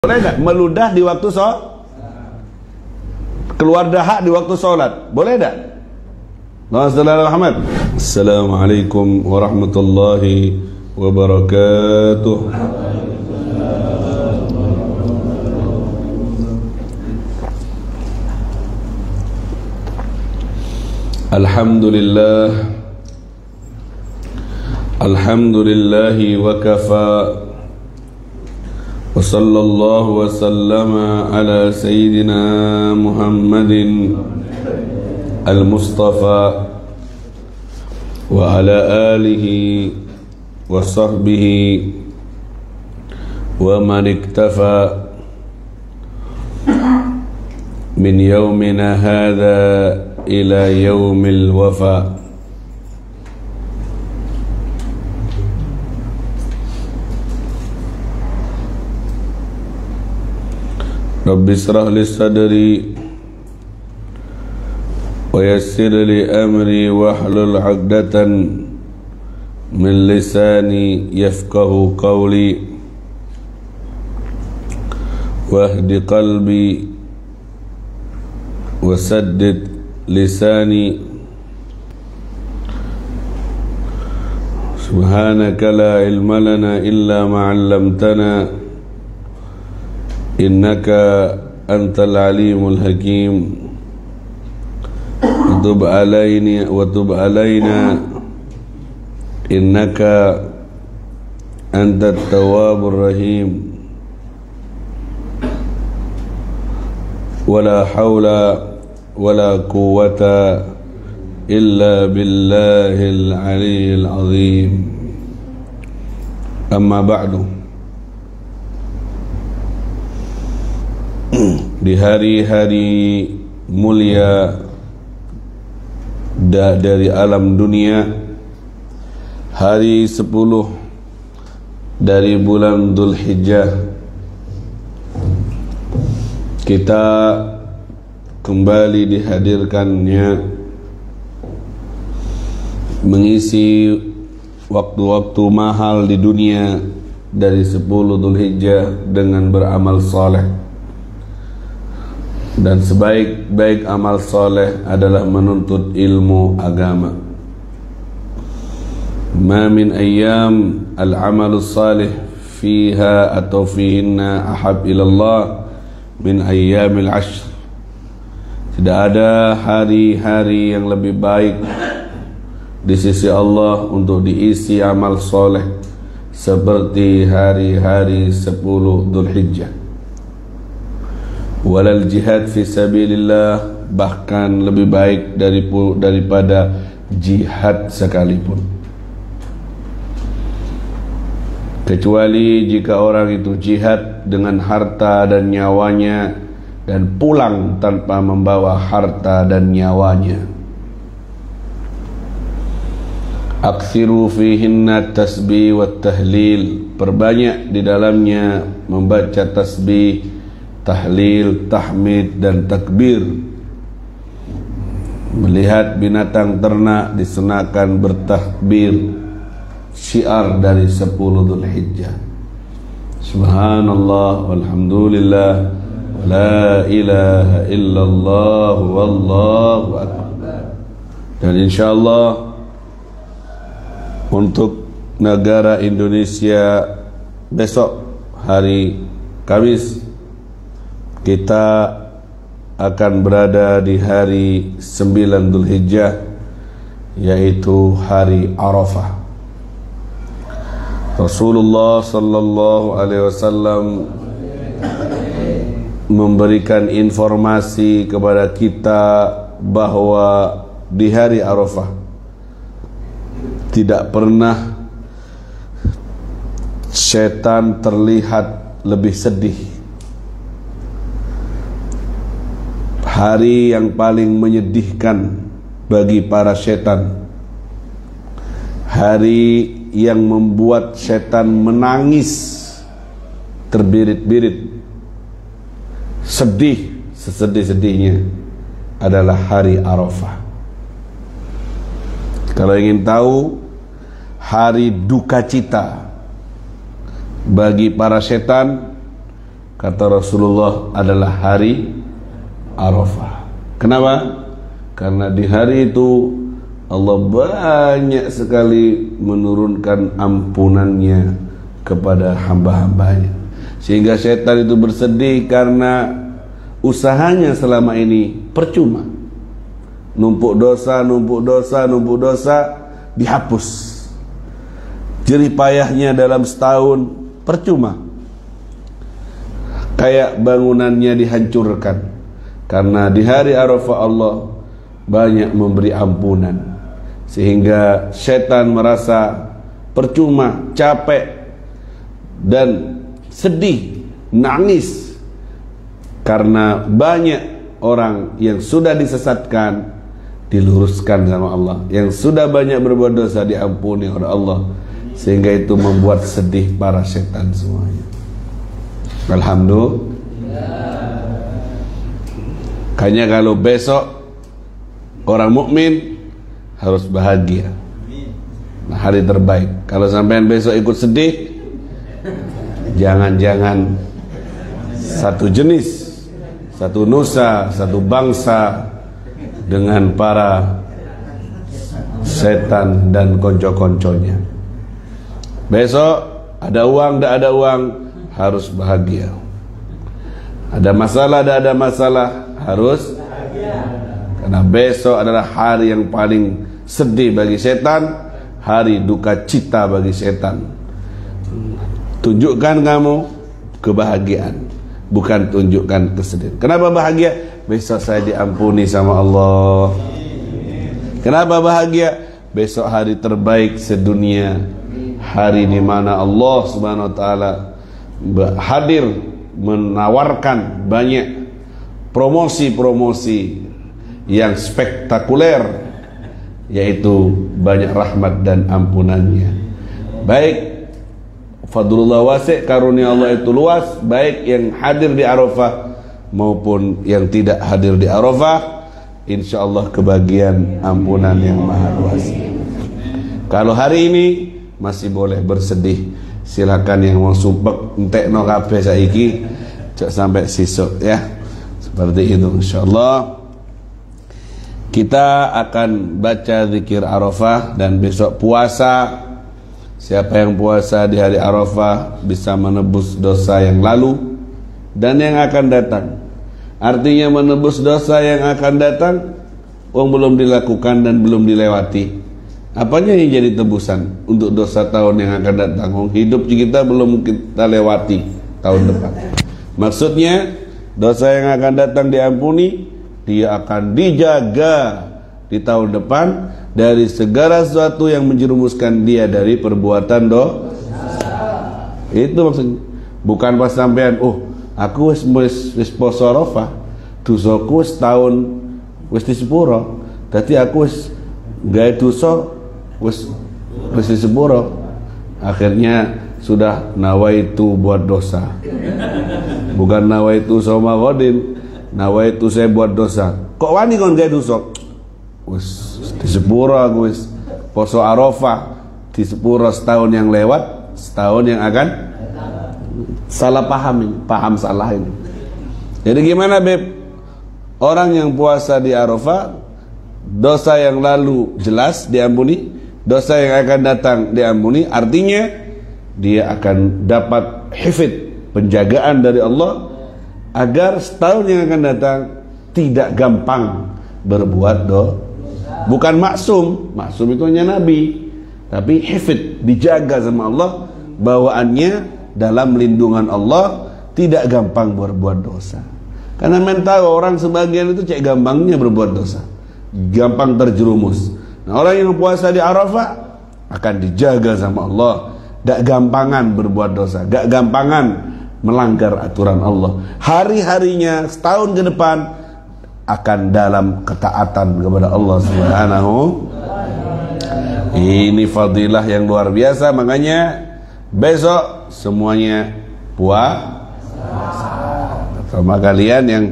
Boleh nggak meludah di waktu keluar dahak di waktu sholat? Boleh nggak? Muhammad. Assalamualaikum warahmatullahi wabarakatuh. Alhamdulillah, alhamdulillahi wa kafa. وصلى الله وسلم على سيدنا محمد المصطفى وعلى آله وصحبه ومن اكتفى من يومنا هذا إلى يوم الوفاء. Rabbi israh li sadri wa yassir li amri wahlul 'uqdatan min lisani yafqahu qawli wahdi qalbi wa saddid lisani subhanaka la ilma lana illa ma 'allamtana innaka antal alimul hakim. Tub alaina innaka antat tawwabur rahim. Wala hawla wala quwwata illa billahil aliyyil azim. Amma ba'du. Di hari-hari mulia dari alam dunia, hari 10 dari bulan Dzulhijjah, kita kembali dihadirkannya mengisi waktu-waktu mahal di dunia dari 10 Dzulhijjah dengan beramal saleh. Dan sebaik-baik amal soleh adalah menuntut ilmu agama. Ma min ayyam al-amalu salih fiha atau fihinna ahab ilallah min ayyamil ashr. Tidak ada hari-hari yang lebih baik di sisi Allah untuk diisi amal soleh seperti hari-hari 10 Dzulhijjah. Walal jihad fi sabilillah, bahkan lebih baik daripada jihad sekalipun, kecuali jika orang itu jihad dengan harta dan nyawanya dan pulang tanpa membawa harta dan nyawanya. Aksiru fihinna tasbih wa tahlil, perbanyak di dalamnya membaca tasbih, tahlil, tahmid dan takbir. Melihat binatang ternak disunahkan bertakbir, syiar dari 10 Dzulhijjah. Subhanallah walhamdulillah la ilaha illallah wallahu akbar. Dan insyaallah untuk negara Indonesia besok hari Kamis kita akan berada di hari 9 Dzulhijjah, yaitu hari Arafah. Rasulullah sallallahu alaihi wasallam memberikan informasi kepada kita bahwa di hari Arafah tidak pernah setan terlihat lebih sedih. Hari yang paling menyedihkan bagi para setan, hari yang membuat setan menangis terbirit-birit, sedih sesedih-sedihnya, adalah hari Arafah. Kalau ingin tahu hari duka cita bagi para setan, kata Rasulullah, adalah hari Arafah. Kenapa? Karena di hari itu Allah banyak sekali menurunkan ampunannya kepada hamba-hambanya, sehingga setan itu bersedih karena usahanya selama ini percuma. Numpuk dosa, dihapus. Jerih payahnya dalam setahun percuma. Kayak bangunannya dihancurkan. Karena di hari Arafah Allah banyak memberi ampunan, sehingga setan merasa percuma, capek dan sedih, nangis, karena banyak orang yang sudah disesatkan diluruskan sama Allah, yang sudah banyak berbuat dosa diampuni oleh Allah, sehingga itu membuat sedih para setan semuanya. Alhamdulillah. Makanya kalau besok orang mukmin harus bahagia. Nah, hari terbaik. Kalau sampean besok ikut sedih, jangan-jangan satu jenis, satu nusa, satu bangsa dengan para setan dan konco-konconya. Besok ada uang, tidak ada uang, harus bahagia. Ada masalah, tidak ada masalah, harus bahagia. Karena besok adalah hari yang paling sedih bagi setan, hari duka cita bagi setan. Tunjukkan kamu kebahagiaan, bukan tunjukkan kesedihan. Kenapa bahagia? Besok saya diampuni sama Allah. Kenapa bahagia? Besok hari terbaik sedunia, hari di mana Allah Subhanahu wa taala hadir menawarkan banyak promosi-promosi yang spektakuler, yaitu banyak rahmat dan ampunannya. Baik fadlullah wasi', karunia Allah itu luas, baik yang hadir di Arafah maupun yang tidak hadir di Arafah, insyaallah kebagian ampunan yang maha luas. Kalau hari ini masih boleh bersedih, silakan yang mau sumpek entekno kabeh saiki sampai sesuk ya. Seperti itu insyaallah. Kita akan baca zikir Arafah dan besok puasa. Siapa yang puasa di hari Arafah bisa menebus dosa yang lalu dan yang akan datang. Artinya menebus dosa yang akan datang, belum dilakukan dan belum dilewati. Apanya yang jadi tebusan untuk dosa tahun yang akan datang? Hidup kita belum kita lewati tahun depan. Maksudnya dosa yang akan datang diampuni, dia akan dijaga di tahun depan dari segala sesuatu yang menjerumuskan dia dari perbuatan dosa. Itu maksudnya. Bukan pas sampean, aku wis poso Arafah, dosaku setahun wis disepuro. Dadi aku wis gawe dosa wis disepuro. Akhirnya sudah nawaitu buat dosa. Bukan nawaitu sama godin, nawaitu saya buat dosa. Kok wani kon gawe dosa? Wis disepuro aku wis poso Arafah, disepuro setahun yang lewat, setahun yang akan salah paham salah ini. Jadi gimana Beb? Orang yang puasa di Arafah, dosa yang lalu jelas diampuni, dosa yang akan datang diampuni, artinya dia akan dapat hifdz, penjagaan dari Allah, agar setahun yang akan datang tidak gampang berbuat dosa. Bukan maksum itu hanya Nabi, tapi hifdz, dijaga sama Allah, bawaannya dalam lindungan Allah, tidak gampang berbuat dosa. Karena tahu orang sebagian itu cek gampangnya berbuat dosa, gampang terjerumus. Nah, orang yang puasa di Arafah akan dijaga sama Allah, gak gampangan berbuat dosa, gak gampangan melanggar aturan Allah. Hari-harinya setahun ke depan akan dalam ketaatan kepada Allah Subhanahu. Ini fadilah yang luar biasa. Makanya besok semuanya puasa. Sama kalian yang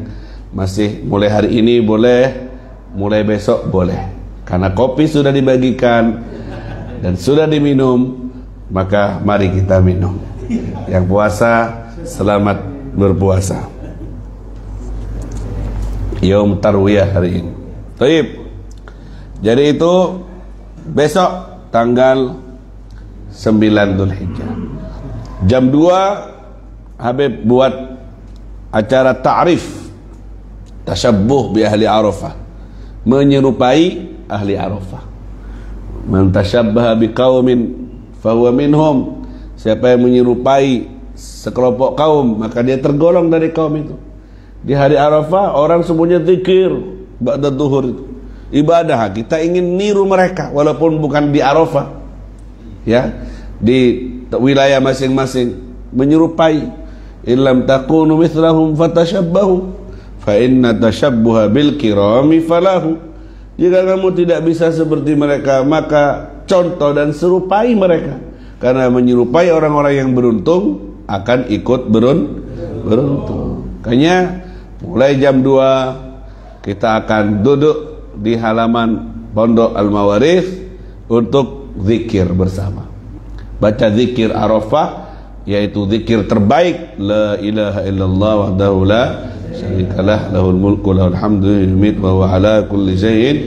masih mulai hari ini boleh, mulai besok boleh. Karena kopi sudah dibagikan dan sudah diminum, maka mari kita minum. Yang puasa selamat berpuasa. Yaum Tarwiyah hari ini. Baik. Jadi itu besok tanggal 9 Dzulhijjah. Jam 2 Habib buat acara ta'rif, tasyabbuh bi ahli Arafah, menyerupai ahli Arafah. Man tasyabbaha biqaumin fahuwa minhum. Siapa yang menyerupai sekelompok kaum, maka dia tergolong dari kaum itu. Di hari Arafah orang semuanya zikir ba'da zuhur itu. Ibadah, kita ingin niru mereka walaupun bukan di Arafah. Ya, di wilayah masing-masing menyerupai. Illam takunu mithlahum fatashabbahu fa inna tashabbuha bil kirami falahu. Jika kamu tidak bisa seperti mereka, maka contoh dan serupai mereka. Karena menyerupai orang-orang yang beruntung akan ikut beruntung. Makanya mulai jam 2 kita akan duduk di halaman Pondok Al-Mawarith untuk zikir bersama. Baca zikir Arafah, yaitu zikir terbaik, la ilaha illallah wahdahu la syarikalah lahul mulku lahul hamdu yuhyitu wa huwa ala kulli syai'in.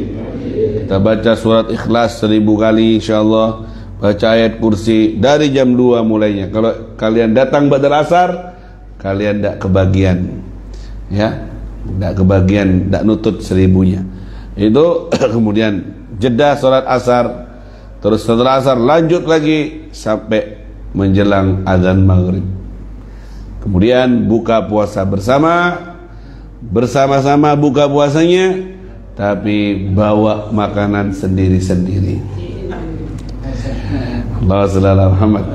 Kita baca surat Ikhlas 1000 kali insyaallah. Baca ayat kursi dari jam 2 mulainya. Kalau kalian datang ba'dal asar, kalian tidak kebagian, ya, tidak kebagian, tidak nutut 1000-nya. Itu kemudian jeda salat asar, terus setelah asar lanjut lagi sampai menjelang azan maghrib. Kemudian buka puasa bersama-sama buka puasanya, tapi bawa makanan sendiri-sendiri. Allahumma shalli ala Muhammad.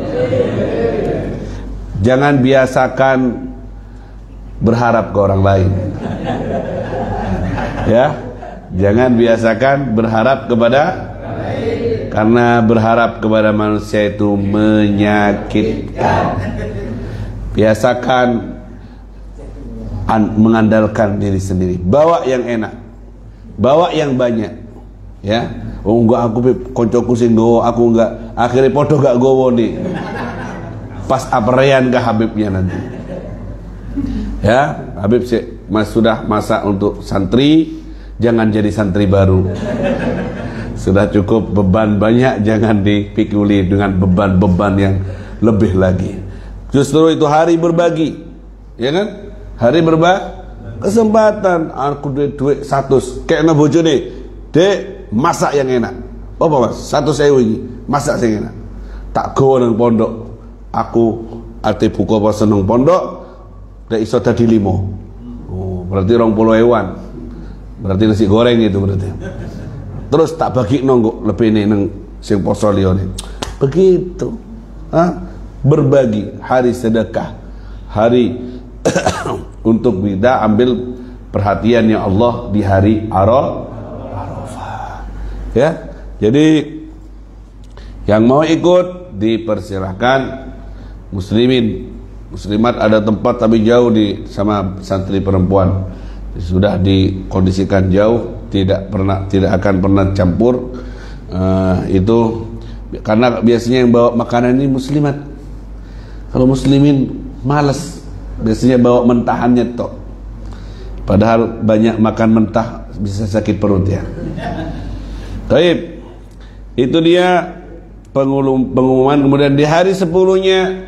Jangan biasakan berharap ke orang lain. Ya, jangan biasakan berharap kepada, karena berharap kepada manusia itu menyakitkan. Biasakan mengandalkan diri sendiri. Bawa yang enak, bawa yang banyak, ya. Oh enggak, aku koncoku sing gowo, aku enggak, akhirnya podo gak gowo nih. Pas aprean ke Habibnya nanti. Ya, Habib sudah masak untuk santri, jangan jadi santri baru. Sudah cukup beban banyak, jangan dipikuli dengan beban-beban yang lebih lagi. Justru itu hari berbagi, ya kan? Hari berbagi kesempatan. Aku duit 100, kayak bojone, dek masak yang enak. Apa mas? 100.000 ini masak yang enak. Tak go nang pondok. Aku ate buka apa seneng pondok, nek iso dadi 5. Oh, berarti 20.000-an. Berarti nasi goreng itu berarti. Terus tak bagi nonggo lebih nih neng sing poso liyane. Begitu. Berbagi, hari sedekah, hari untuk kita ambil perhatiannya Allah di hari Arafah. Ya. Jadi yang mau ikut dipersilahkan. Muslimin, muslimat ada tempat tapi jauh sama santri perempuan. Sudah dikondisikan jauh, tidak akan pernah campur. Itu karena biasanya yang bawa makanan ini muslimat. Kalau muslimin malas, biasanya bawa mentahannya tok. Padahal banyak makan mentah bisa sakit perut ya. Baik, itu dia pengumuman. Kemudian di hari 10-nya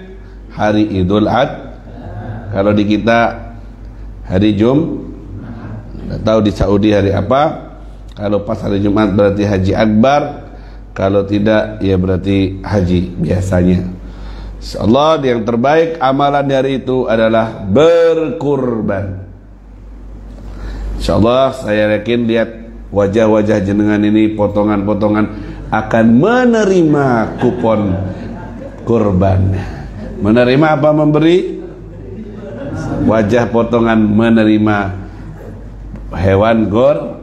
hari Idul Adha. Kalau di kita hari nggak tahu di Saudi hari apa. Kalau pas hari Jumat berarti Haji Akbar. Kalau tidak ya berarti haji biasanya. Insyaallah yang terbaik amalan di hari itu adalah berkurban. Insyaallah saya yakin lihat wajah-wajah jenengan ini potongan-potongan akan menerima kupon kurban. Menerima apa memberi? Wajah potongan menerima hewan kurban.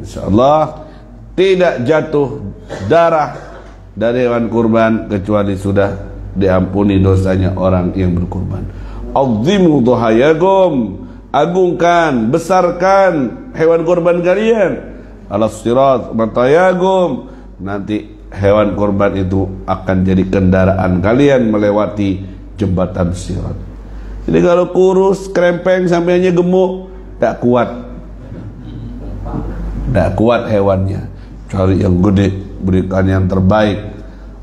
Insyaallah tidak jatuh darah dari hewan kurban kecuali sudah diampuni dosanya orang yang berkurban. Azimu dhahayakum, agungkan, besarkan hewan kurban kalian. Alas sirat matayagum, nanti hewan kurban itu akan jadi kendaraan kalian melewati jembatan sirat. Jadi kalau kurus, krempeng, sampai hanya gemuk, tak kuat. Tak kuat hewannya. Cari yang gede, berikan yang terbaik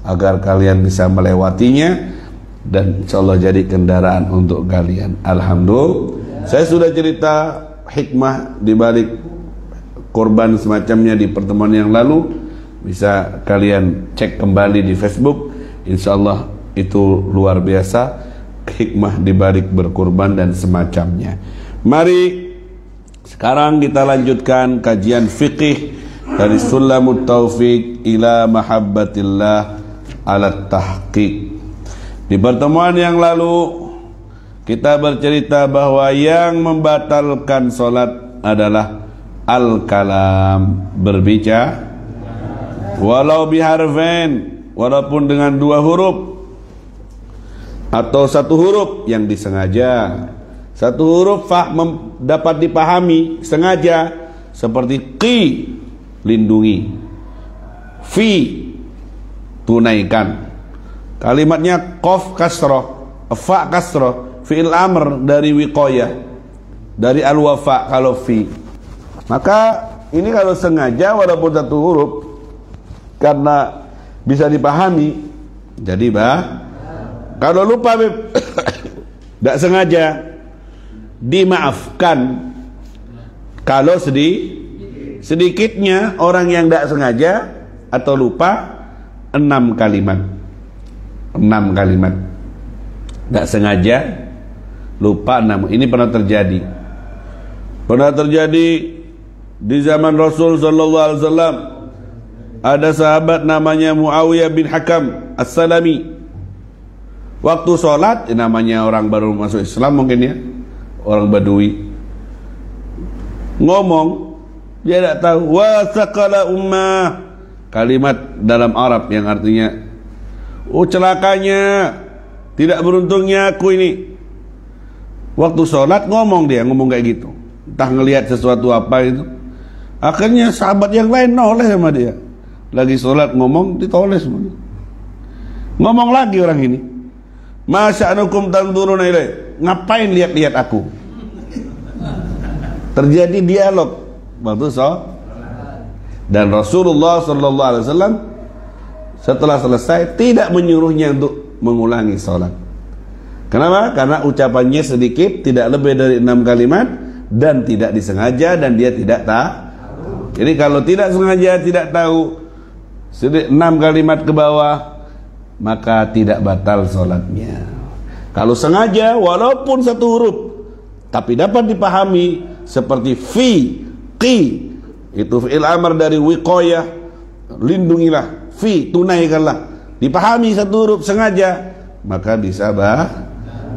agar kalian bisa melewatinya dan insyaallah jadi kendaraan untuk kalian. Alhamdulillah. Saya sudah cerita hikmah di balik korban semacamnya di pertemuan yang lalu. Bisa kalian cek kembali di Facebook. Insyaallah itu luar biasa hikmah di balik berkorban dan semacamnya. Mari sekarang kita lanjutkan kajian fikih dari Sulamut Taufiq ila Mahabbatillah ala Tahqiq. Di pertemuan yang lalu kita bercerita bahwa yang membatalkan solat adalah al-kalam, berbicara, walau biharfain, walaupun dengan 2 huruf atau 1 huruf yang disengaja. 1 huruf dapat dipahami sengaja, seperti qi, lindungi, fi, tunaikan. Kalimatnya qaf kasroh, fa kasroh, fi'il amr dari wiqayah, dari al-wafa kalau fi. Maka ini kalau sengaja walaupun 1 huruf, karena bisa dipahami, jadi kalau lupa tidak sengaja, dimaafkan. Kalau sedikitnya orang yang tidak sengaja atau lupa 6 kalimat. 6 kalimat. Tidak sengaja, lupa 6. Ini pernah terjadi. Pernah terjadi di zaman Rasul sallallahu alaihi wasallam. Ada sahabat namanya Muawiyah bin Hakam As-Salami. Waktu sholat, namanya orang baru masuk Islam mungkin ya, orang Badui, ngomong, dia tidak tahu wa saqala ummah, kalimat dalam Arab yang artinya celakanya, tidak beruntungnya aku ini. Waktu sholat ngomong kayak gitu, entah ngelihat sesuatu apa itu. Akhirnya sahabat yang lain noleh sama dia, lagi sholat ngomong ditoleh semua. Ngomong lagi orang ini, masya'anukum tanzuruna ilai, ngapain lihat-lihat aku. Terjadi dialog waktu sholat. Dan Rasulullah sallallahu alaihi wasallam setelah selesai tidak menyuruhnya untuk mengulangi sholat. Kenapa? Karena ucapannya sedikit, tidak lebih dari 6 kalimat, dan tidak disengaja, dan dia tidak tahu. Jadi kalau tidak sengaja, tidak tahu, 6 kalimat ke bawah, maka tidak batal sholatnya. Kalau sengaja walaupun 1 huruf tapi dapat dipahami, seperti fi, qi, itu fi'il amr dari wiqayah, lindungilah, fi, tunaikanlah, dipahami 1 huruf sengaja, maka bisa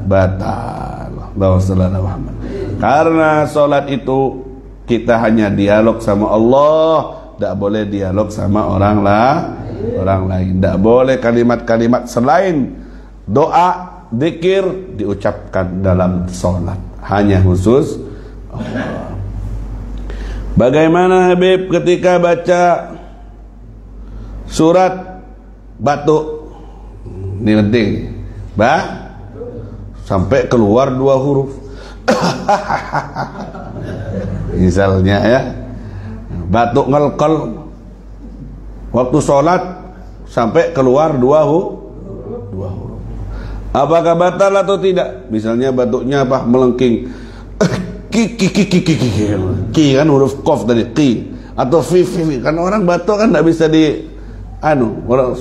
batal. Muhammad. Karena sholat itu kita hanya dialog sama Allah, tidak boleh dialog sama orang lain. Tidak boleh kalimat-kalimat selain doa, zikir diucapkan dalam sholat, hanya khusus Allah. Bagaimana Habib ketika baca surat batuk? Ini penting, sampai keluar 2 huruf. Misalnya ya, batuk ngelkol waktu sholat sampai keluar 2 huruf. Apakah batal atau tidak? Misalnya batuknya apa? Melengking. Ki kan huruf qaf tadi, ki, atau fi. Kan orang batuk kan tidak bisa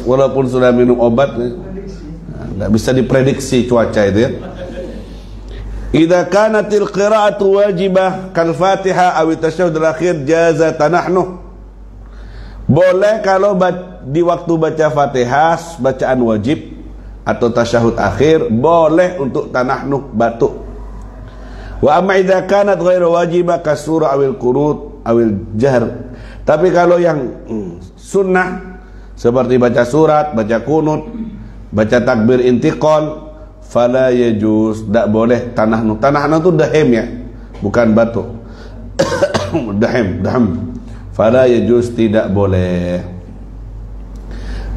walaupun sudah minum obat, tidak bisa diprediksi cuaca itu ya. Idza kanatil qira'atu wajibah kal Fatihah aw tasyahhudul akhir jaza tanahnuh. Boleh kalau di waktu baca Fatihah bacaan wajib atau tasyahud akhir, boleh untuk tanahnuh, batuk. Wa amma idza kanat ghairu wajibah kasurah awil qunut awil jahr. Tapi kalau yang sunnah seperti baca surat, baca kunut, baca takbir intiqal, fala yajuz, tidak boleh tanahnuh. Tanahnuh itu dahem ya, bukan batuk. Dahem. Fala yajuz, tidak boleh.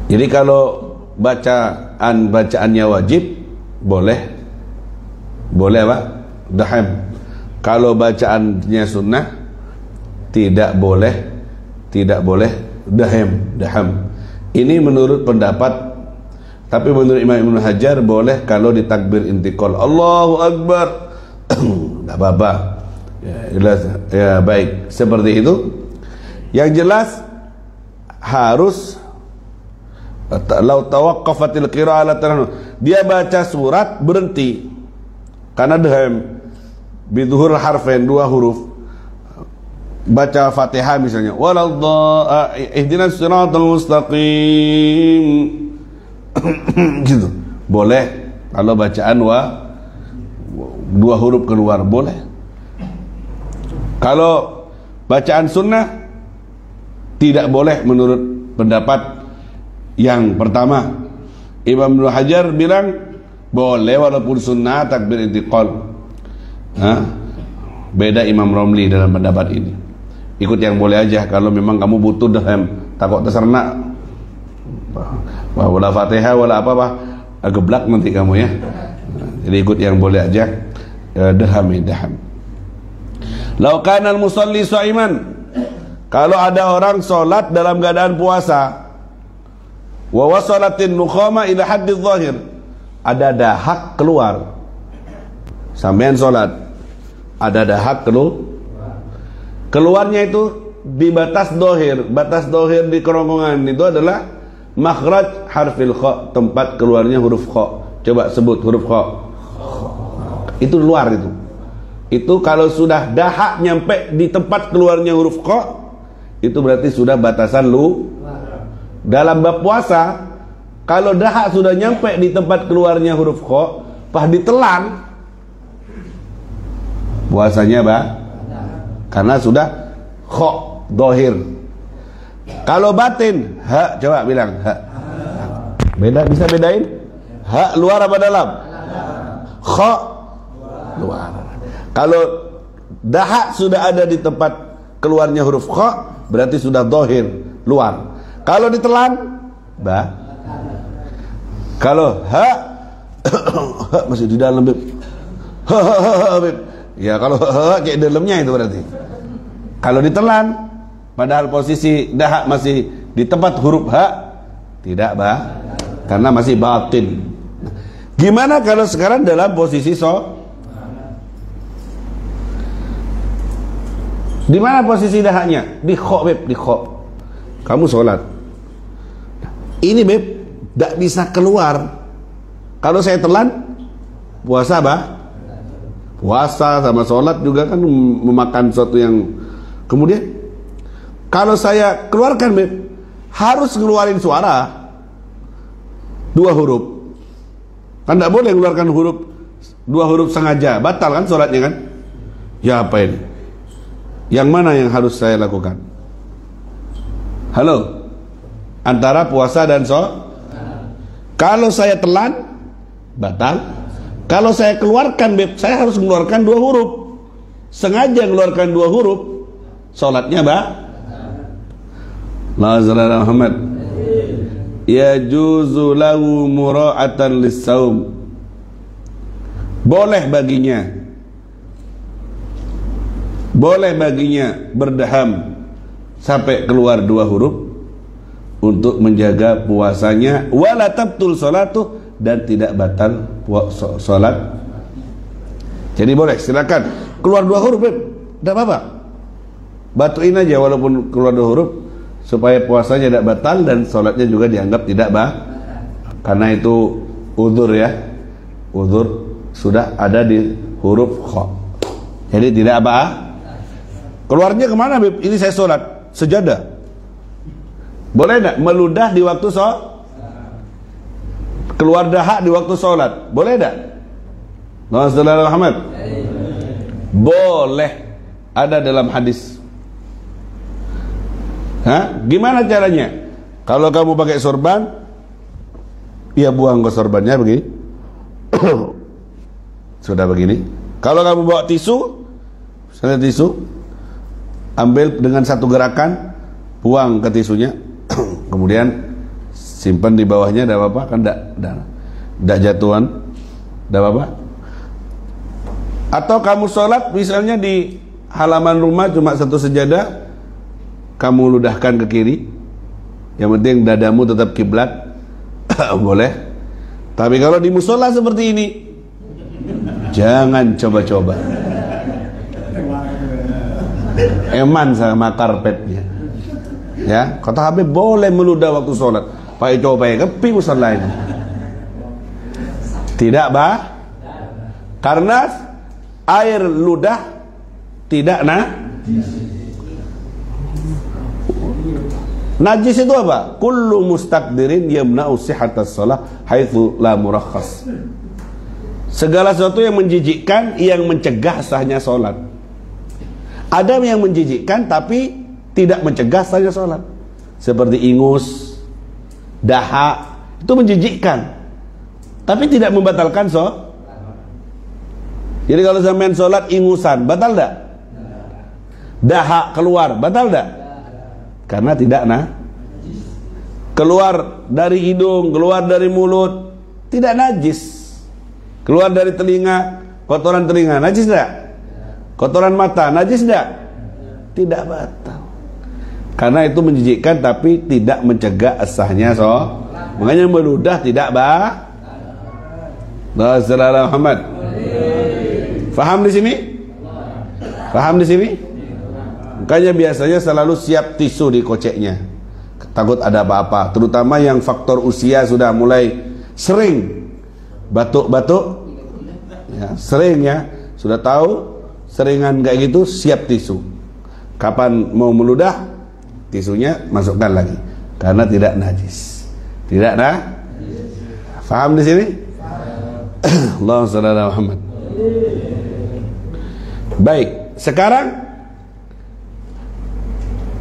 Jadi kalau bacaannya wajib boleh boleh apa? Daham. Kalau bacaannya sunnah tidak boleh daham. Ini menurut pendapat, tapi menurut Imam Ibnu Hajar boleh kalau ditakbir intiqal Allahu Akbar. Tidak apa-apa. Ya, jelas. Ya, baik. Seperti itu. Yang jelas harus lau tawaqqafatil qira'ah, dia baca surat berhenti karena daham biduhur harfain, 2 huruf. Baca Fatihah misalnya, ihdinas siratal mustaqim gitu. Boleh kalau bacaan 2 huruf keluar, boleh. Kalau bacaan sunnah tidak boleh menurut pendapat yang pertama. Imam Ibnu Hajar bilang boleh walaupun sunnah takbir intiqal. Beda Imam Romli dalam pendapat ini. Ikut yang boleh aja. Kalau memang kamu butuh daham, takut tersernak, wala Fatihah wala apa-apa, geblak nanti kamu ya. Jadi ikut yang boleh aja. Daham. Lau kana al-musalli sha'iman, kalau ada orang sholat dalam keadaan puasa, wa wasalatin nukhama ila haddi zahir, ada dahak keluar, sampean sholat ada dahak keluarnya itu di batas dohir. Batas dohir di kerongkongan itu adalah makhraj harfil kha, tempat keluarnya huruf kha. Coba sebut huruf kha. Itu luar itu. Itu kalau sudah dahak nyampe di tempat keluarnya huruf kha, itu berarti sudah batasan lu. Dalam bab puasa, kalau dahak sudah nyampe di tempat keluarnya huruf kha, pas ditelan, puasanya karena sudah kha dohir. Kalau batin, ha, coba bilang ha. Beda, bisa bedain? Ha luar apa dalam? Kha luar. Kalau dahak sudah ada di tempat keluarnya huruf kha, berarti sudah dohir, luar. Kalau ditelan, ba. Kalau ha, masih di dalam, beb. Ya kalau kayak dalamnya itu berarti. Kalau ditelan, padahal posisi dahak masih di tempat huruf ha, tidak ba, karena masih batin. Gimana kalau sekarang dalam posisi di mana posisi dahaknya? Di kha, beb, di kha. Kamu sholat. Ini beb, tidak bisa keluar. Kalau saya telan, puasa ba? Puasa sama sholat juga kan memakan sesuatu yang. Kemudian kalau saya keluarkan, beb, harus ngeluarin suara 2 huruf. Kan tidak boleh keluarkan 2 huruf sengaja, batal kan sholatnya kan? Ya apa ini? Yang mana yang harus saya lakukan? Halo? Antara puasa dan kalau saya telan, batal. Kalau saya keluarkan, beb, saya harus mengeluarkan 2 huruf. Sengaja mengeluarkan 2 huruf, sholatnya Lazala Muhammad. Ya juzu lahu mura'atan lis-saum. Boleh baginya berdaham sampai keluar 2 huruf untuk menjaga puasanya, wala tabtul salatuh, dan tidak batal sholat. Jadi boleh, silakan keluar 2 huruf, tidak apa-apa, batuin aja walaupun keluar 2 huruf, supaya puasanya tidak batal dan sholatnya juga dianggap tidak karena itu uzur ya, uzur sudah ada di huruf kha. Jadi tidak keluarnya kemana, beb? Ini saya sholat sejadah, boleh tidak meludah di waktu keluar dahak di waktu sholat, boleh tidak? Nabi Muhammad boleh, ada dalam hadis. Gimana caranya? Kalau kamu pakai sorban, ya buang ke sorbannya begini. Sudah begini. Kalau kamu bawa tisu, misalnya tisu, ambil dengan satu gerakan, buang ke tisunya, kemudian simpan di bawahnya, tidak apa-apa kan? Tidak jatuhan, tidak apa-apa. Atau kamu sholat misalnya di halaman rumah cuma satu sejadah, kamu ludahkan ke kiri, yang penting dadamu tetap kiblat. Boleh. Tapi kalau di musola seperti ini, jangan coba-coba. Eman sama karpetnya. Ya, kata Habib boleh meludah waktu sholat. Pakai coba ya kepi musola ini. Tidak bah, karena air ludah tidak najis itu apa? Kullu mustaqdirin yamna'u sihhatas shalah haitsu la murakhas. Segala sesuatu yang menjijikkan yang mencegah sahnya salat. Ada yang menjijikkan tapi tidak mencegah sahnya salat. Seperti ingus, dahak, itu menjijikkan tapi tidak membatalkan salat. Jadi kalau sampean salat ingusan, batal enggak? Dahak keluar, batal enggak? Karena tidak keluar dari hidung, keluar dari mulut, tidak najis. Keluar dari telinga, kotoran telinga, najis tidak? Kotoran mata, najis tidak? Tidak batal. Karena itu menjijikkan tapi tidak mencegah sahnya makanya meludah tidak Rasulullah Muhammad. Faham di sini? Faham di sini? Makanya biasanya selalu siap tisu di koceknya. Takut ada apa-apa. Terutama yang faktor usia sudah mulai sering batuk-batuk. Ya, sering ya. Sudah tahu seringan kayak gitu, siap tisu. Kapan mau meludah, tisunya masukkan lagi. Karena tidak najis. Tidak Faham di sini? Allahumma shalli ala Muhammad. Baik, sekarang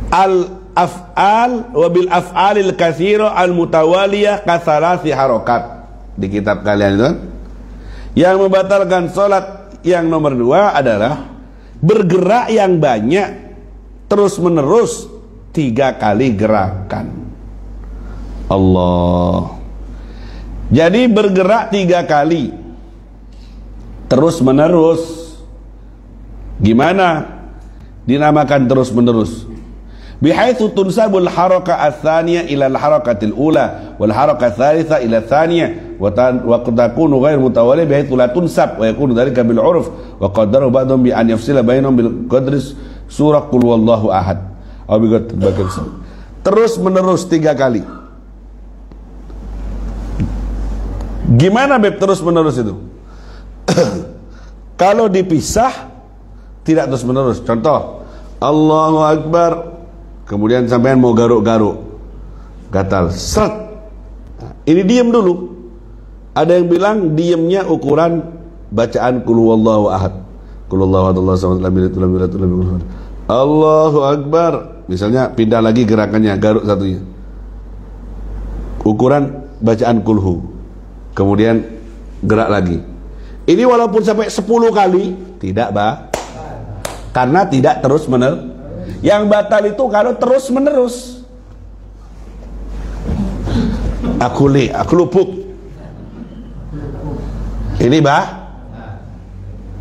al-af'al wa bil af'alil katsira al mutawaliyah katharasi harokat. Di kitab kalian itu yang membatalkan salat yang nomor 2 adalah bergerak yang banyak terus menerus 3 kali gerakan. Allah. Jadi bergerak 3 kali terus menerus. Gimana dinamakan terus menerus? Bihaitsu tunsabul harakah ats-tsaniyah ila al-harakatil ula wal harakah ats-tsalitsah ila ats-tsaniyah wa takunu ghair mutawaliyah bihaitsu la tunsab wa yakunu dzalika bil 'urf wa qaddaru ba'dhum bi an yafsila bainahum bil qadri surah qul huwallahu ahad aw bi terus menerus 3 kali. Gimana Beb terus menerus itu? Kalau dipisah tidak terus menerus. Contoh, Allahu Akbar, kemudian sampean mau garuk-garuk, gatal, seret. Ini diam dulu. Ada yang bilang diamnya ukuran bacaan Qul huwallahu ahad. Qul huwallahu ahad, Allahu samad, lam yalid walam yulad walam yakul lahu. Allahu Akbar. Misalnya pindah lagi gerakannya, garuk satunya. Ukuran bacaan kulhu. Kemudian gerak lagi. Ini walaupun sampai 10 kali tidak karena tidak terus menerus. Yang batal itu kalau terus menerus. Aku lupuk. Ini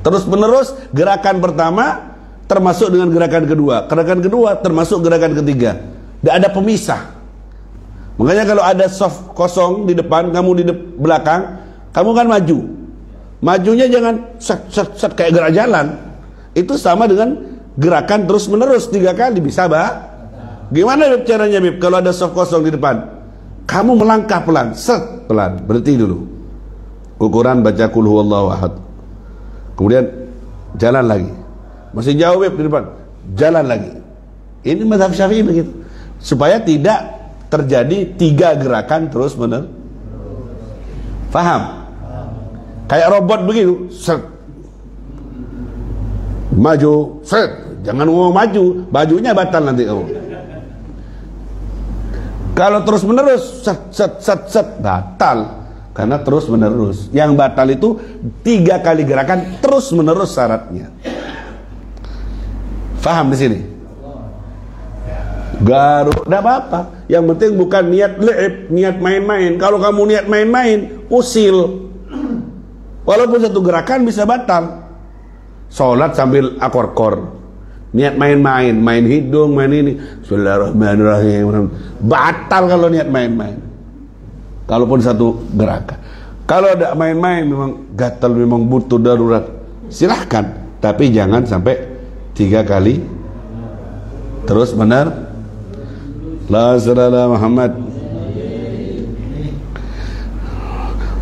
terus menerus gerakan pertama termasuk dengan gerakan kedua. Gerakan kedua termasuk gerakan ketiga. Tidak ada pemisah. Makanya kalau ada soft kosong di depan, kamu di belakang, kamu kan maju. Majunya jangan set kayak gerak jalan. Itu sama dengan gerakan terus menerus 3 kali. Bisa gimana Bib caranya Bib? Kalau ada soft kosong di depan, kamu melangkah pelan, set pelan, berhenti dulu. Ukuran baca Qul huwallahu ahad. Kemudian jalan lagi. Masih jauh Bib di depan, jalan lagi. Ini mazhab Syafi'i begitu. Supaya tidak terjadi 3 gerakan terus menerus. Faham? Kayak robot begitu, set. Maju, set. Jangan ngomong maju, bajunya batal nanti kamu. Kalau terus menerus, set, batal. Karena terus menerus. Yang batal itu 3 kali gerakan terus menerus syaratnya. Faham di sini? Garuk, tidak apa-apa. Yang penting bukan niat le'ib, niat main-main. Kalau kamu niat main-main, usil. Walaupun satu gerakan bisa batal. Sholat sambil akor-kor, niat main-main, main hidung, main ini, Bismillahirrahmanirrahim, batal kalau niat main-main. Kalaupun satu gerakan. Kalau ada main-main, memang gatal, memang butuh darurat, silahkan, tapi jangan sampai 3 kali terus benar. La sallallahu Muhammad.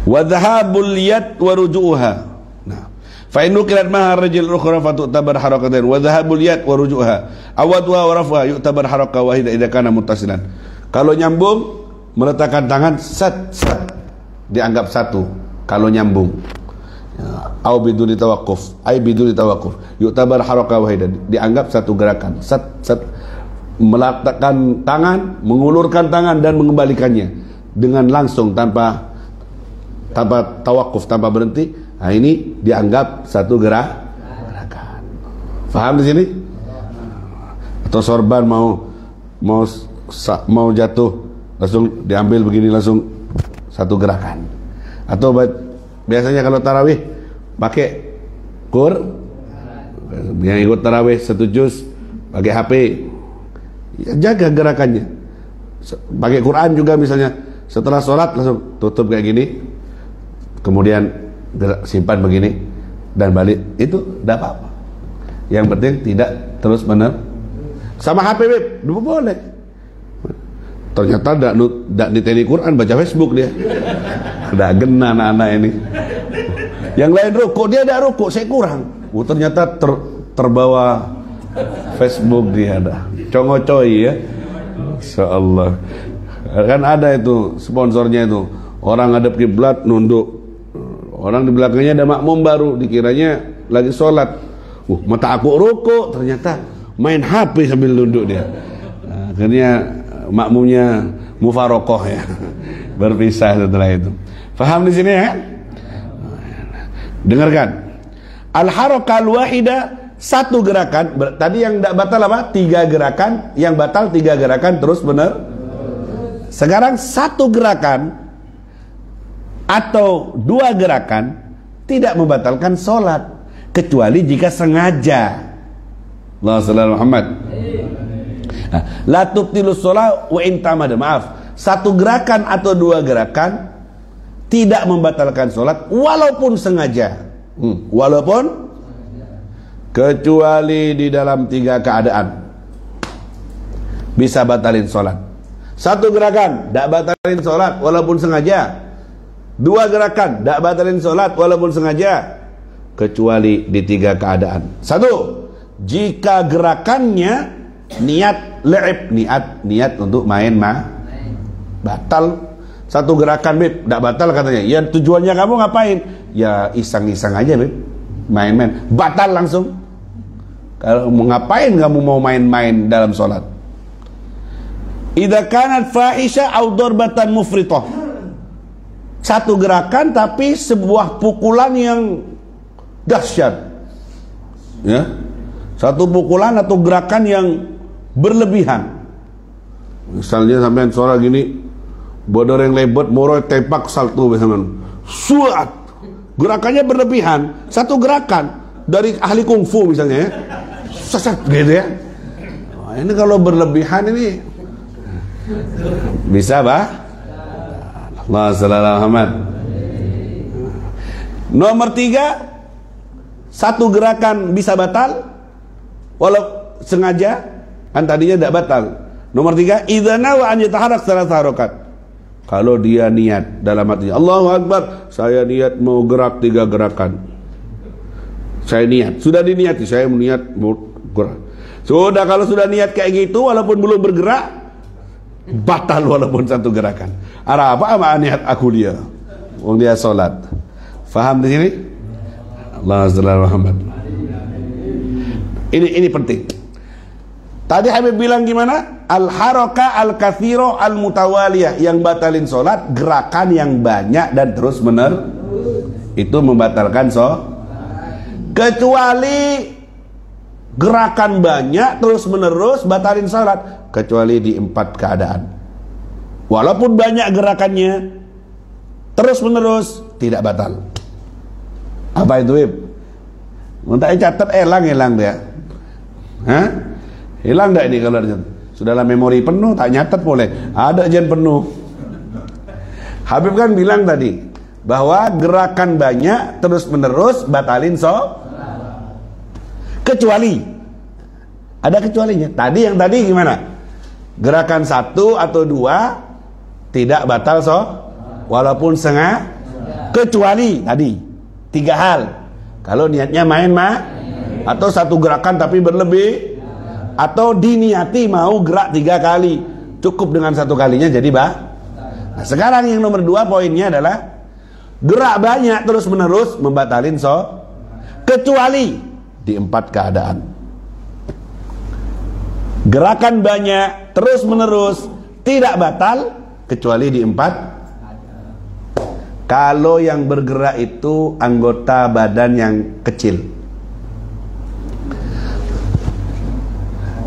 Wa dhahabul yad wa rujuha. Nah, fa in nukilat maha rajul ukhra fa tu'tabar harakatan wa dhahabul yad wa rujuha awadwa wa rafa yu'tabar harakah wahida idza kana muttasilan. Kalau nyambung, meletakkan tangan set dianggap satu kalau nyambung. Au biduni tawaqquf, ai biduni tawaqquf yu'tabar harakah wahida, dianggap satu gerakan. Set meletakkan tangan, mengulurkan tangan dan mengembalikannya dengan langsung tanpa tawakuf, tanpa berhenti. Nah, ini dianggap satu gerakan. Faham di sini? Atau sorban mau jatuh langsung diambil begini, langsung satu gerakan. Atau biasanya kalau tarawih pakai yang ikut tarawih 1 juz pakai HP, ya, jaga gerakannya. Pakai Quran juga misalnya, setelah sholat langsung tutup kayak gini, kemudian simpan begini dan balik, itu tidak apa-apa. Yang penting tidak terus benar. Sama HP boleh. Ternyata tidak niteni Quran, baca Facebook dia. Udah gena anak-anak ini. Yang lain rukuk, dia ada rukuk, saya kurang. Ternyata terbawa Facebook dia ada. Congocoy ya. Insyaallah. Kan ada itu sponsornya itu. Orang ngadep kiblat nunduk. Orang di belakangnya ada makmum baru, dikiranya lagi sholat. Mata aku rukuk, ternyata main HP sambil nunduk dia. Nah, akhirnya makmumnya mufarokoh ya. Berpisah setelah itu. Faham di sini ya? Dengarkan. Al-harakah al-wahida, satu gerakan. Tadi yang tidak batal apa? 3 gerakan. Yang batal 3 gerakan terus benar. Sekarang satu gerakan atau 2 gerakan tidak membatalkan sholat, kecuali jika sengaja. Allahumma shalli ala Muhammad. La tubtilu sholat wa in tamada. Maaf, satu gerakan atau 2 gerakan tidak membatalkan sholat walaupun sengaja. Walaupun, kecuali di dalam 3 keadaan bisa batalin sholat. Satu gerakan tidak batalin sholat walaupun sengaja. 2 gerakan tidak batalin sholat walaupun sengaja, kecuali di 3 keadaan. 1, jika gerakannya niat le'ib, niat untuk main batal. Satu gerakan beb tidak batal katanya. Ya tujuannya kamu ngapain? Ya iseng-iseng aja beb, main-main, batal langsung. Kalau mau ngapain kamu mau main-main dalam sholat? Idza kanat fahisha au darbatan mufritah. Satu gerakan tapi sebuah pukulan yang dahsyat. Ya. Satu pukulan atau gerakan yang berlebihan. Misalnya sampean sholat gini, bodor yang lebat, moro tempak salto bersama. Suat. Gerakannya berlebihan. Satu gerakan dari ahli kungfu misalnya ya. Sesat gitu ya. Nah, ini kalau berlebihan ini bisa bah? Allah sallallahu Muhammad. Nomor 3, satu gerakan bisa batal walau sengaja, kan tadinya tidak batal. Nomor 3, idza nawa an yataharrak 3 harakat. Kalau dia niat dalam hatinya, Allahu Akbar, saya niat mau gerak 3 gerakan. Saya niat, sudah diniati, saya niat mau gerak. Sudah, kalau sudah niat kayak gitu walaupun belum bergerak, batal walaupun satu gerakan. Arah apa niat aku dia? Wong dia salat. Faham di sini? Allah sallallahu Muhammad. Ini penting. Tadi Habib bilang gimana? Al-harakah al-katsira al-mutawaliyah, yang batalin salat gerakan yang banyak dan terus benar. Itu membatalkan kecuali gerakan banyak terus menerus batalin salat, kecuali di 4 keadaan. Walaupun banyak gerakannya terus menerus tidak batal. Apa itu, Wib? Tak catat hilang dia. Hah? Hilang enggak ini kalau sudahlah memori penuh tak nyatet boleh. Ada jen penuh. Habib kan bilang tadi bahwa gerakan banyak terus menerus batalin kecuali ada kecualinya. Tadi yang tadi gimana? Gerakan 1 atau 2 tidak batal walaupun setengah, kecuali tadi 3 hal. Kalau niatnya main atau satu gerakan tapi berlebih, atau diniati mau gerak 3 kali, cukup dengan 1 kalinya jadi Nah, sekarang yang nomor 2 poinnya adalah gerak banyak terus menerus membatalin kecuali di 4 keadaan. Gerakan banyak terus menerus tidak batal kecuali di 4. Kalau yang bergerak itu anggota badan yang kecil.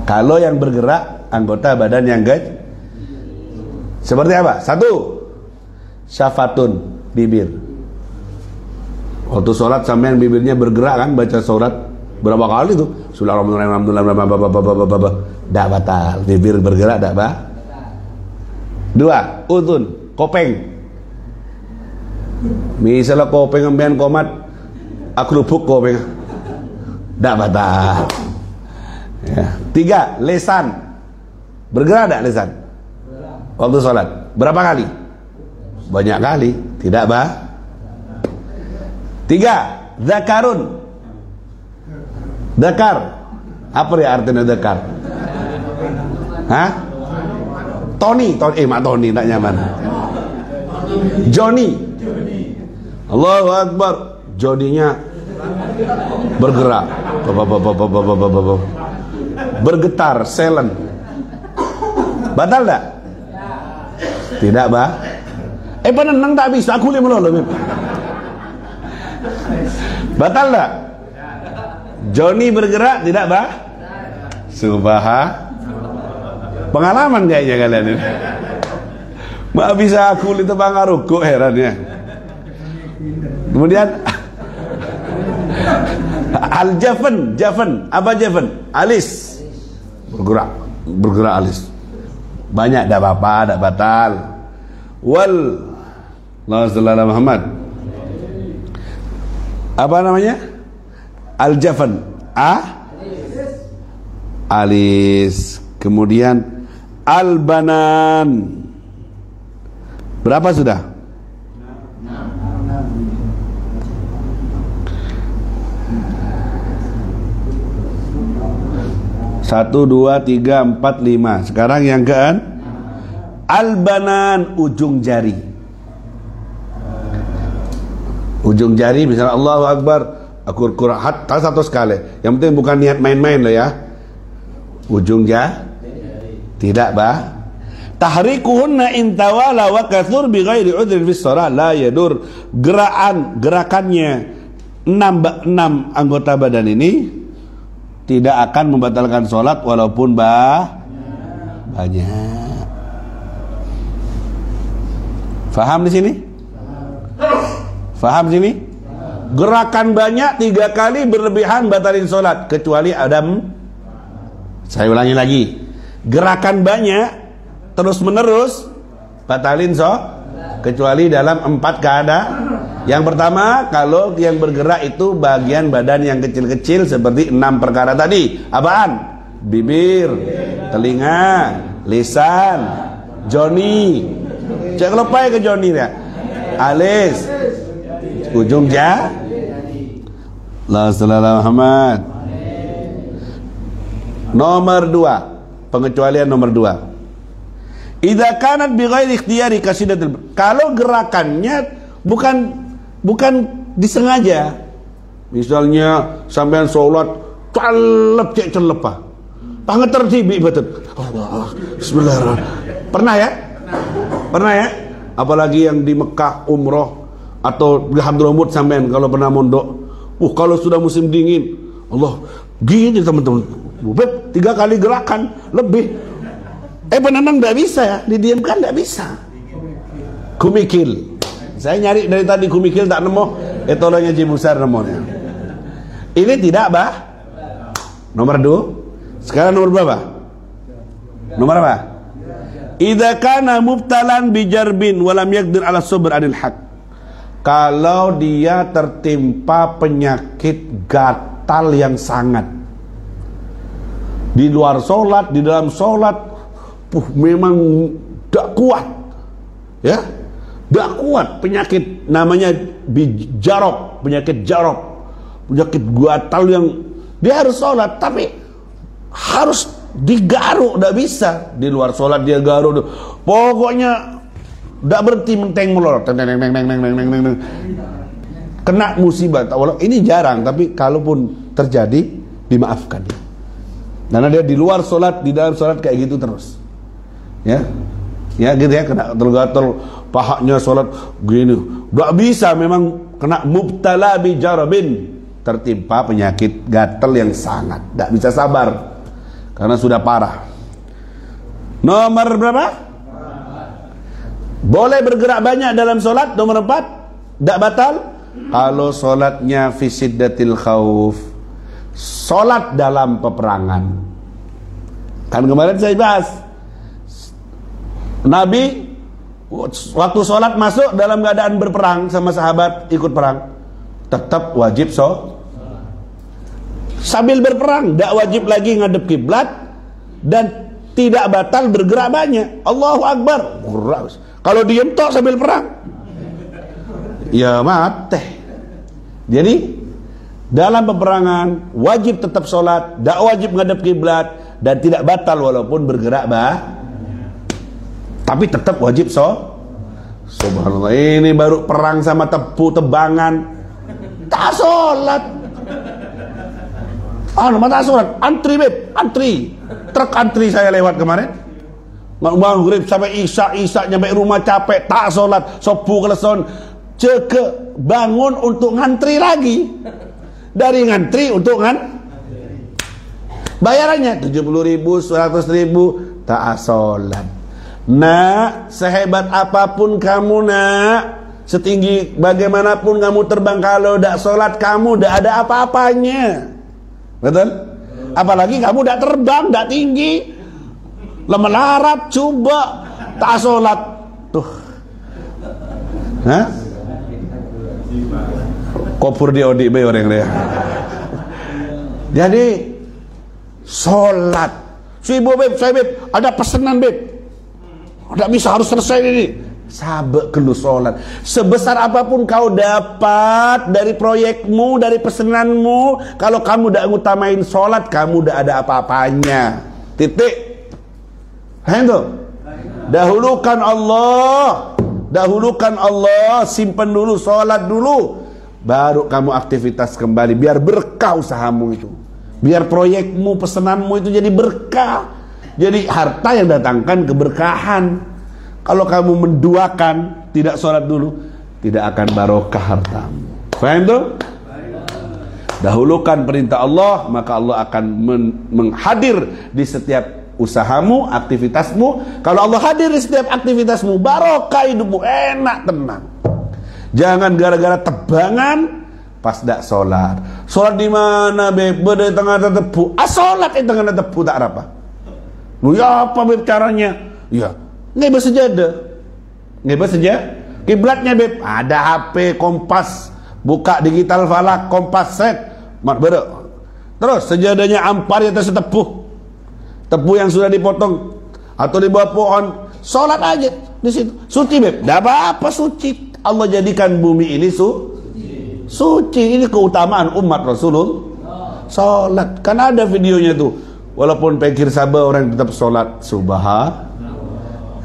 Kalau yang bergerak anggota badan yang kecil. Seperti apa? 1. Syafatun, bibir. Waktu sholat sampean bibirnya bergerak kan, baca surat berapa kali tuh? Alhamdulillah, tidak batal. Bibir bergerak tidak batal. 2. Udhun, kopeng. Misalnya kopeng sampean komat, akrubuk kopeng, tidak batal. Ya. 3. Lesan, bergerak tidak lesan? Waktu sholat berapa kali? Banyak kali, tidak 3. Zakarun, zakar, apa ya artinya zakar? Hah? Tony, Mak Tony tak nyaman. Johnny, Allahu Akbar, Johnny-nya bergerak, bergetar, silent. Batal tak? Tidak penenang tak bisa, aku lihat melulu. Batal tak? Johnny bergerak tidak pengalaman kayaknya kalian ini. Mak bisa aku lihat bangga rukuk, herannya. Kemudian Javan, apa Javan? Alis, bergerak alis. Banyak tak apa-apa, tak batal. Allahumma shalli ala Muhammad. Apa namanya? Al-Javan, alis. Kemudian al-banan. Berapa sudah? 1, 2, 3, 4, 5. Sekarang yang ke al-banan, ujung jari. Ujung jari misalnya Allahu Akbar, aku kurang hatta 1 sekali. Yang penting bukan niat main-main lah ya. Ujung tidak tahrikuhunna intawala wa kathur bi ghairi udhrin fi shalah la yadur. Gerakannya 6 anggota badan ini tidak akan membatalkan sholat walaupun banyak. Faham di sini? Faham di sini? Gerakan banyak 3 kali berlebihan batalin sholat kecuali saya ulangi lagi. Gerakan banyak terus menerus batalin kecuali dalam 4 keadaan. Yang pertama, kalau yang bergerak itu bagian badan yang kecil-kecil seperti 6 perkara tadi. Apaan? Bibir, telinga, lisan, Johnny. Cek lepai ke Johnny ya. Alis, ujung Allahumma shalli ala Muhammad. Nomor 2, pengecualian nomor 2. Idza kanat bi ghairi ikhtiyari kasidatul. Kalau gerakannya bukan disengaja. Misalnya sampean sholat celep cek celepa. Pangeter tibi betul. Allah, bismillahirrahmanirrahim. Pernah ya? Apalagi yang di Mekah umroh atau di Hadramut sampean kalau pernah mondok. Kalau sudah musim dingin, Allah, gini teman-teman. 3 kali gerakan lebih. Penenang tidak bisa ya, didiamkan tidak bisa. Kumikil. Saya nyari dari tadi kumikil tak nemu. Tolongnya Cibusar nemonya. Ini tidak nomor 2. Sekarang nomor berapa? Nomor apa? Idza kana mubtalan bijarbin walam yaqdir ala sabr anil haq. Kalau dia tertimpa penyakit gatal yang sangat, di luar sholat, di dalam sholat, memang tidak kuat, ya, tidak kuat, penyakit namanya bijarok, penyakit jarok, penyakit gatal yang dia harus sholat tapi harus digaruk, tidak bisa. Di luar sholat dia garuk, pokoknya tidak berhenti menteng melorot, kena musibah. Ini jarang, tapi kalaupun terjadi dimaafkan dia. Karena dia di luar sholat, di dalam sholat kayak gitu terus, ya gitu ya, kena gatal pahanya sholat gini, tidak bisa. Memang kena mubtala bijarabin, tertimpa penyakit gatal yang sangat, tidak bisa sabar karena sudah parah. Nomor berapa? Boleh bergerak banyak dalam solat. Nomor 4, tidak batal kalau solatnya fi siddatil khauf, solat dalam peperangan. Kan kemarin saya bahas, Nabi waktu solat masuk dalam keadaan berperang sama sahabat, ikut perang, tetap wajib sambil berperang, tidak wajib lagi ngadep kiblat dan tidak batal bergerak banyak. Allahu Akbar. Kalau diem tok sambil perang, ya mati. Jadi dalam peperangan wajib tetap sholat, tidak wajib ngadep kiblat dan tidak batal walaupun bergerak tapi tetap wajib Subhanallah, ini baru perang sama tebangan, tak sholat. Mata sholat, antri beb, antri. Truk antri saya lewat kemarin, maghrib sampai isya nyampe rumah capek, tak sholat, sopu keleson, ceke bangun untuk ngantri lagi, dari ngantri untuk bayarannya 70.000, 100.000, tak sholat. Nak, sehebat apapun kamu nak, setinggi bagaimanapun kamu terbang, kalau tidak sholat kamu tidak ada apa-apanya. Betul? Apalagi kamu tidak terbang, tidak tinggi, melarat, coba tak sholat tuh, kopur dia odik bay orang dia. Jadi sholat, ibu beb, saya beb, ada pesanan beb, tidak bisa, harus selesai ini. Sabar kelu sholat. Sebesar apapun kau dapat dari proyekmu, dari pesenanmu, kalau kamu tidak ngutamain sholat, kamu tidak ada apa-apanya. Titik. Itu. Dahulukan Allah, simpan dulu sholat dulu, baru kamu aktivitas kembali. Biar berkah usahamu itu, biar proyekmu, pesenanmu itu jadi berkah, jadi harta yang datangkan keberkahan. Kalau kamu menduakan, tidak sholat dulu, tidak akan barokah hartamu. Faham tuh? Dahulukan perintah Allah, maka Allah akan menghadir di setiap usahamu, aktivitasmu. Kalau Allah hadir di setiap aktivitasmu, barokah hidupmu, enak, tenang. Jangan gara-gara tebangan pas tidak sholat. Sholat di mana beb? Di tengah tebu. Sholat di tengah tebu tak apa? Ya apa beb caranya? Ya ngebas saja, kiblatnya beb, ada HP Kompas, buka digital falak Kompas set, terus sejadahnya ampar di atas tebu yang sudah dipotong atau di bawah pohon, sholat aja di situ, suci beb, tidak apa-apa, suci. Allah jadikan bumi ini suci. Ini keutamaan umat Rasulullah. Sholat, kan ada videonya tuh, walaupun pikir sabar orang tetap sholat.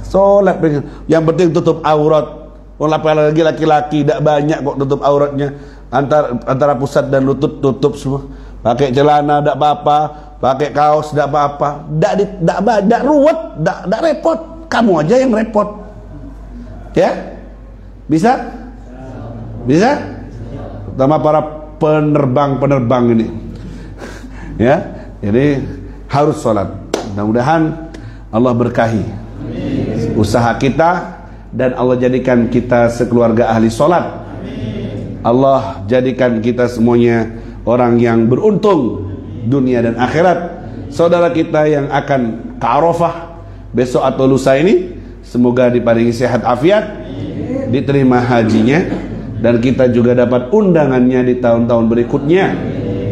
Sholat, yang penting tutup aurat. Apalagi laki-laki tidak banyak kok tutup auratnya, antara pusat dan lutut tutup semua. Pakai celana tidak apa-apa, pakai kaos tidak apa-apa, tidak ruwet, tidak repot. Kamu aja yang repot, ya? Bisa? Terutama para penerbang ini, ya. Jadi harus sholat. Mudah-mudahan Allah berkahi usaha kita dan Allah jadikan kita sekeluarga ahli sholat. Allah jadikan kita semuanya orang yang beruntung dunia dan akhirat. Saudara kita yang akan ke Arafah besok atau lusa ini, semoga diparingi sehat afiat, diterima hajinya, dan kita juga dapat undangannya di tahun-tahun berikutnya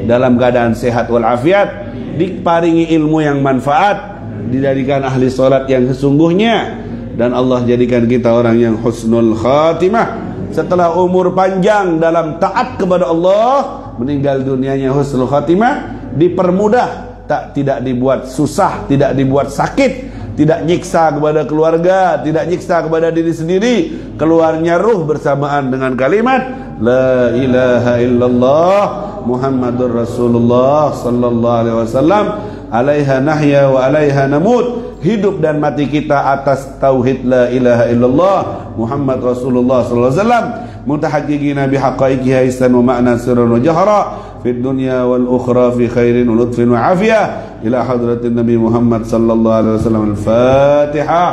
dalam keadaan sehat walafiat, diparingi ilmu yang manfaat, dijadikan ahli salat yang sesungguhnya, dan Allah jadikan kita orang yang husnul khatimah. Setelah umur panjang dalam taat kepada Allah, meninggal dunianya husnul khatimah, dipermudah, tidak dibuat susah, tidak dibuat sakit, tidak nyiksa kepada keluarga, tidak nyiksa kepada diri sendiri, keluarnya ruh bersamaan dengan kalimat la ilaha illallah Muhammadur Rasulullah sallallahu alaihi wasallam, alaiha nahya wa alaiha namut. Hidup dan mati kita atas tauhid la ilaha illallah Muhammad Rasulullah sallallahu alaihi wasallam, mutahaqqiqina bihaqaiqiha istan wa ma'na sirran wa jahra fid dunya wal ukhra fi khairin wa lutfin wa afiyah ila hadratin nabi Muhammad sallallahu alaihi wasallam. Al-Fatihah.